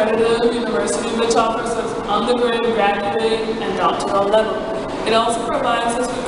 competitive university which offers us undergraduate, graduate, and doctoral level. It also provides us with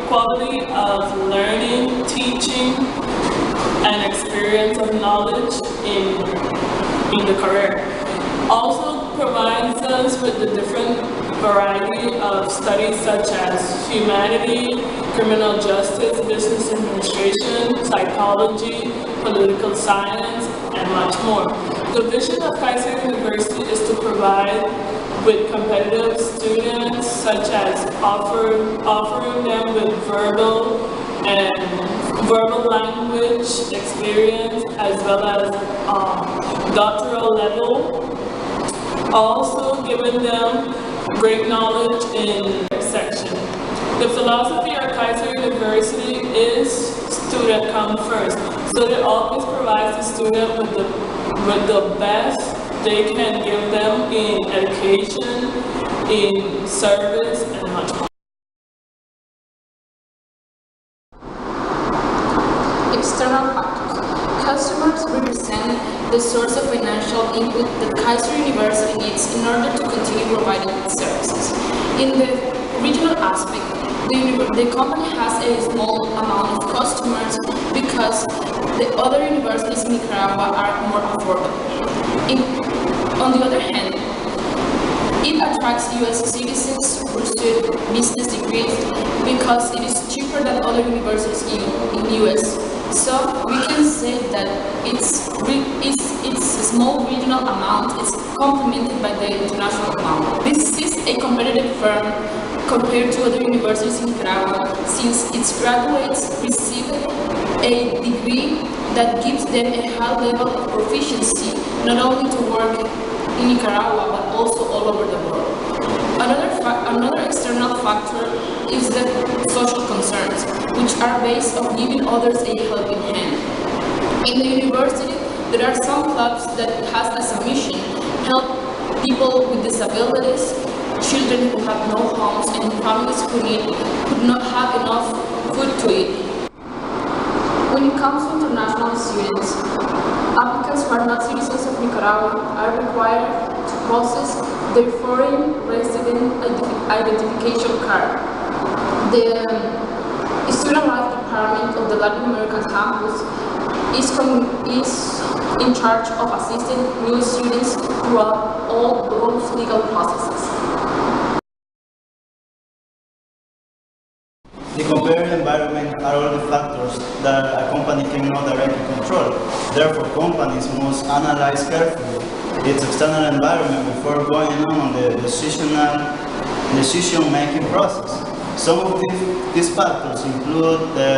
quality of learning, teaching, and experience of knowledge in the career. Also provides us with the different variety of studies such as humanity, criminal justice, business administration, psychology, political science, and much more. The vision of Keiser University is to provide with competitive students, such as offering them with verbal language experience as well as doctoral level. Also giving them great knowledge in their section. The philosophy of Keiser University is student come first. So it always provides the student with the best they can give them in education, in service, and much more. External factors. Customers represent the source of financial input that Keiser University needs in order to continue providing its services. In the regional aspect, the company has a small amount of customers because the other universities in Nicaragua are more affordable. On the other hand, it attracts U.S. citizens to pursue business degrees because it is cheaper than other universities in the U.S. So we can say that its small regional amount is complemented by the international amount. This is a competitive firm compared to other universities in Nicaragua, since its graduates receive a degree that gives them a high level of proficiency, not only to work in Nicaragua, but also all over the world. Another external factor is the social concerns, which are based on giving others a helping hand. In the university, there are some clubs that has as a mission help people with disabilities, children who have no homes, and families who could not have enough food to eat. When it comes to international students, applicants who are not citizens of Nicaragua are required to process their foreign resident identification card. The Student Life Department of the Latin American campus is in charge of assisting new students throughout all those legal processes. The competitive environment are all the factors that a company cannot directly control. Therefore, companies must analyze carefully its external environment before going on the decision-making process. Some of these factors include the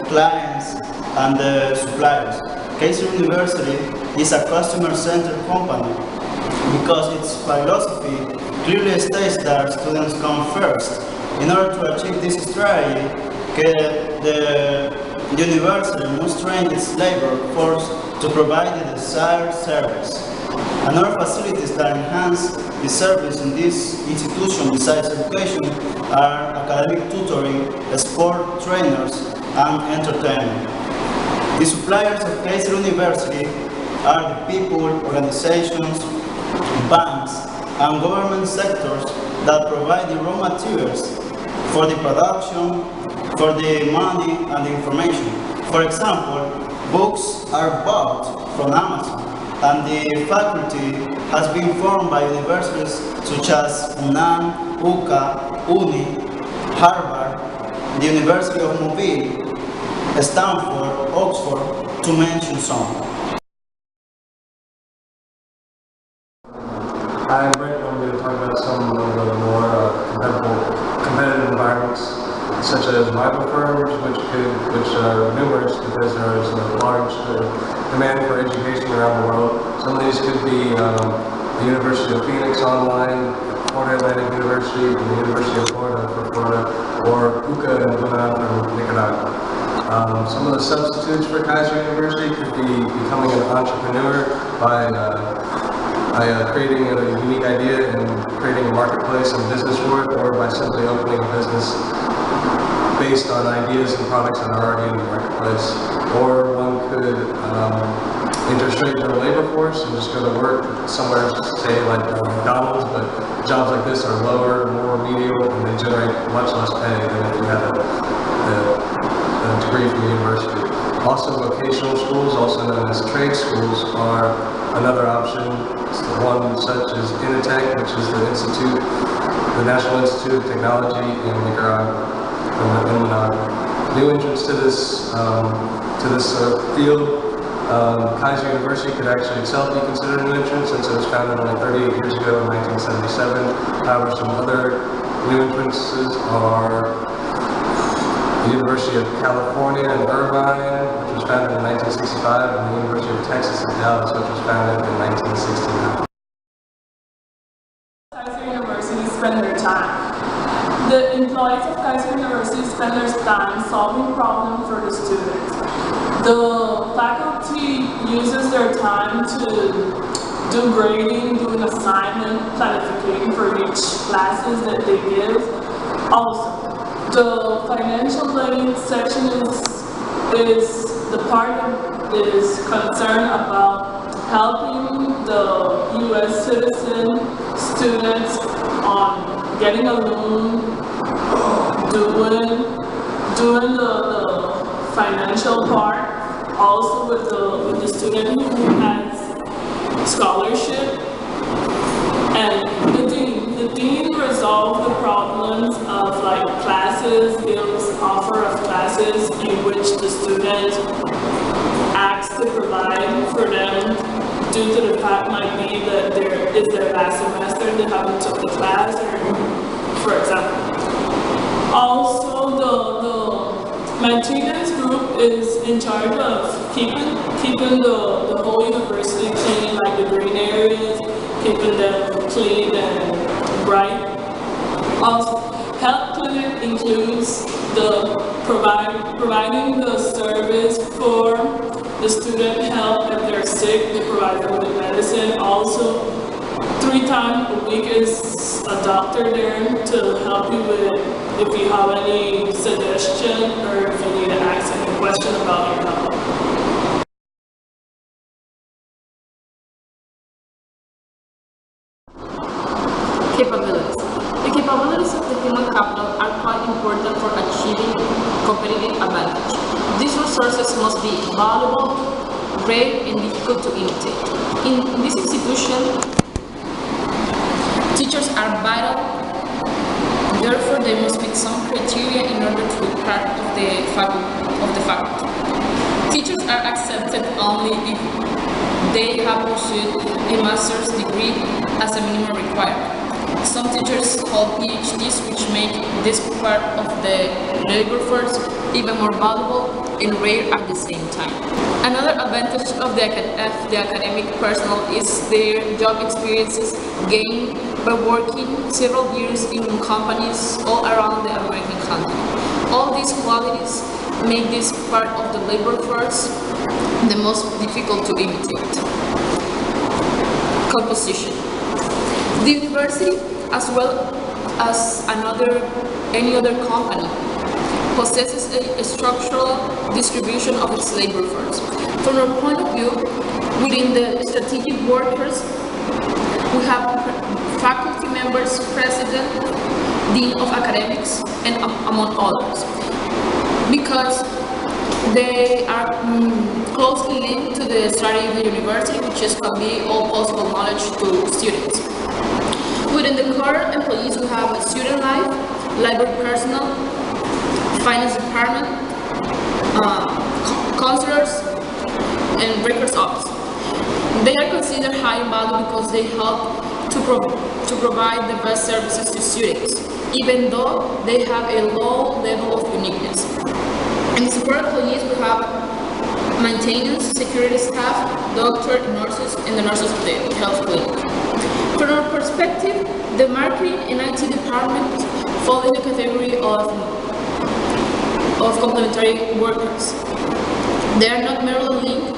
clients and the suppliers. Keiser University is a customer-centered company because its philosophy clearly states that students come first. In order to achieve this strategy, the university must train its labor force to provide the desired service. Another facilities that enhance the service in this institution besides education are academic tutoring, sport trainers, and entertainment. The suppliers of Keiser University are the people, organizations, banks, and government sectors that provide the raw materials for the production, for the money and the information. For example, books are bought from Amazon, and the faculty has been formed by universities such as UNAM, UCA, UNI, Harvard, the University of Mobile, Stanford, Oxford, to mention some. Hi, I'm Brent. I'm going to talk about some of the more competitive environments, such as rival firms, which are numerous because there is a large demand for education around the world. Some of these could be the University of Phoenix Online, Florida Atlantic University, and the University of Florida for Florida, or UCA and UNAM from Nicaragua. Some of the substitutes for Keiser University could be becoming an entrepreneur by creating a unique idea and creating a marketplace and business for it, or by simply opening a business based on ideas and products that are already in the marketplace. Or one could enter straight into the labor force and just go to work somewhere, say like McDonald's, but jobs like this are lower, more remedial, and they generate much less pay than if you had a degree from the university. Also, vocational schools, also known as trade schools, are another option. One such as Initech, which is the National Institute of Technology in Nicaragua, in Managua. New entrants to this field. Keiser University could actually itself be considered a new entrant since it was founded only 38 years ago in 1977. However, some other new entrances are the University of California in Irvine, which was founded in 1965, and the University of Texas in Dallas, which was founded in 1969. Keiser University spend their time. The employees of Keiser University spend their time solving problems for the students. The faculty uses their time to do grading, do an assignment, planification for each classes that they give. Also, the financial aid section is the part that is concerned about helping the U.S. citizen students on getting a loan, doing the financial part, also with the student who has scholarship, and the dean resolve the problems of like classes, gives offer of classes in which the student asks to provide for them due to the fact might be that there is their last semester, they haven't took the class, or for example. Also, the maintenance group is in charge of keeping the whole university clean, like the green areas, keeping them clean and bright. Also, health clinic includes the providing the service for the student health if they're sick. They provide them with medicine. Also, 3 times a week is a doctor there to help you with if you have any suggestion or if you need to ask any question about your health. Capabilities. The capabilities of the human capital are quite important for achieving competitive advantage. These resources must be valuable, rare, and difficult to imitate. In this institution, teachers are vital. Therefore, they must meet some criteria in order to be part of the faculty. Teachers are accepted only if they have pursued a master's degree as a minimum requirement. Some teachers hold PhDs, which make this part of the labor force even more valuable and rare at the same time. Another advantage of the academic personnel is their job experiences gained by working several years in companies all around the American continent. All these qualities make this part of the labor force the most difficult to imitate. Composition. The university, as well as any other company, possesses a structural distribution of its labor force. From our point of view, within the strategic workers, we have faculty members, president, dean of academics, and among others, because they are closely linked to the strategy of the university, which is convey all possible knowledge to students. Within the core employees, we have student life, library personnel, finance department, counselors, and records office. They are considered high in value because they help to provide the best services to students, even though they have a low level of uniqueness. In support employees, we have maintenance, security staff, doctor, nurses, and the nurses of the health clinic. From our perspective, the marketing and IT department fall in the category of complementary workers. They are not merely linked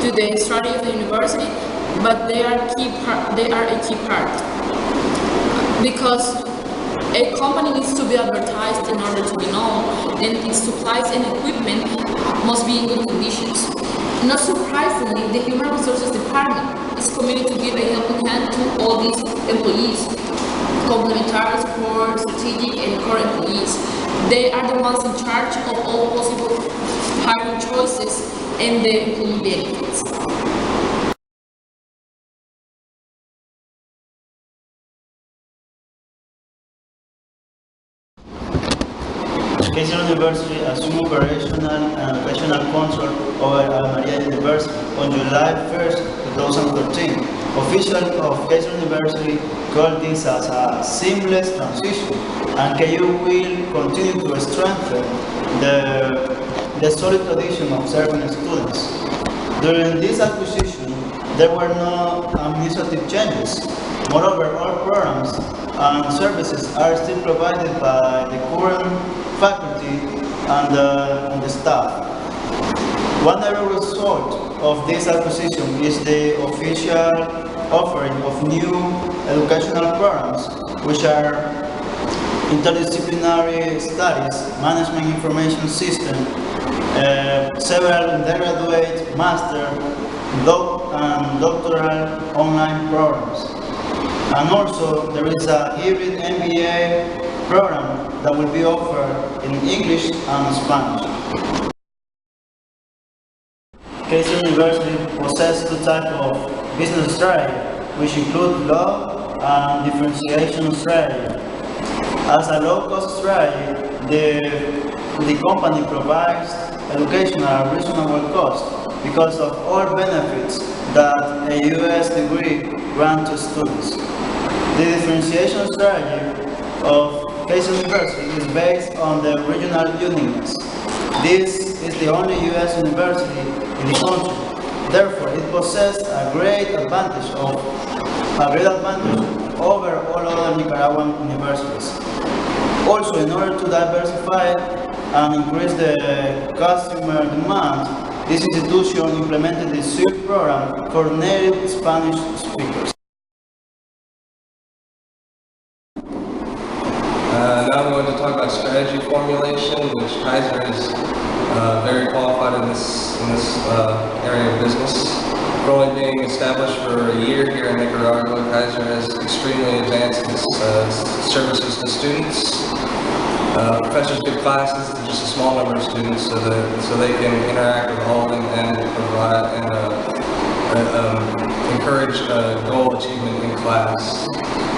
to the strategy of the university, but they are a key part. Because a company needs to be advertised in order to be known, and its supplies and equipment must be in good conditions. Not surprisingly, the Human Resources Department is committed to give a helping hand to all these employees, complementary, support, strategic, and core employees. They are the ones in charge of all possible hiring choices and the employee benefits. Keiser University assumed operational and educational control over Maria University on July 1st, 2013. Officials of Keiser University called this as a seamless transition, and KU will continue to strengthen the solid tradition of serving students. During this acquisition, there were no administrative changes. Moreover, all programs and services are still provided by the current faculty and the staff. One direct result of this acquisition is the official offering of new educational programs, which are interdisciplinary studies, management information system, several undergraduate, master, and doctoral online programs. And also, there is a hybrid MBA program that will be offered in English and Spanish. Keiser University possesses two types of business strategy, which include law and differentiation strategy. As a low-cost strategy, the company provides education at a reasonable cost because of all benefits that a U.S. degree grants to students. The differentiation strategy of Keiser University is based on the regional uniqueness. This is the only U.S. university in the country. Therefore, it possesses a great advantage over all other Nicaraguan universities. Also, in order to diversify and increase the customer demand, this institution implemented the SUIT program for native Spanish speakers. Now I'm going to talk about strategy formulation, which Keiser is very qualified in this area of business. For only being established for a year here in Nicaragua, Keiser has extremely advanced its services to students. Professors give classes to just a small number of students so they can interact with all of them and provide and encourage goal achievement in class.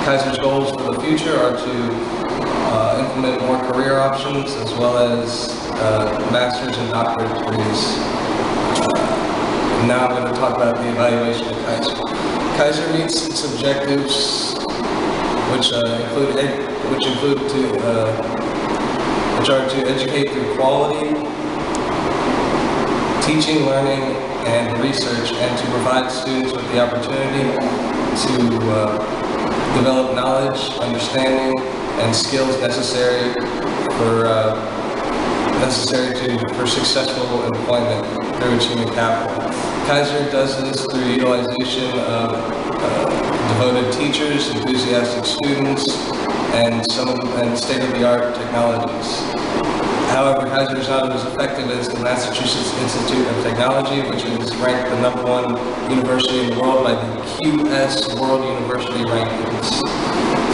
Keiser's goals for the future are to implement more career options as well as master's and doctorate degrees. Now I'm going to talk about the evaluation of Keiser. Keiser meets its objectives, which are to educate through quality, teaching, learning, and research, and to provide students with the opportunity to develop knowledge, understanding, and skills necessary for successful employment through its human capital. Keiser does this through utilization of devoted teachers, enthusiastic students, and state-of-the-art technologies. However, Keiser is not as effective as the Massachusetts Institute of Technology, which is ranked the #1 university in the world by the QS World University Rankings.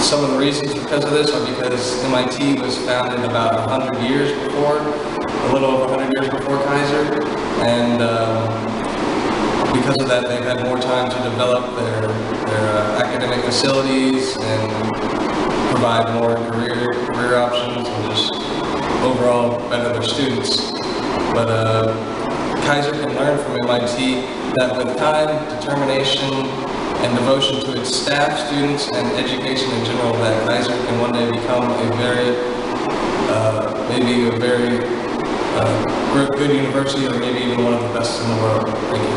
Some of the reasons because of this are because MIT was founded about 100 years before, a little over 100 years before Keiser, and because of that they've had more time to develop their academic facilities and provide more career options and just overall better their students. But Keiser can learn from MIT that with time, determination, and devotion to its staff, students, and education in general, that Keiser can one day become maybe a very good university, or maybe even one of the best in the world. Thank you.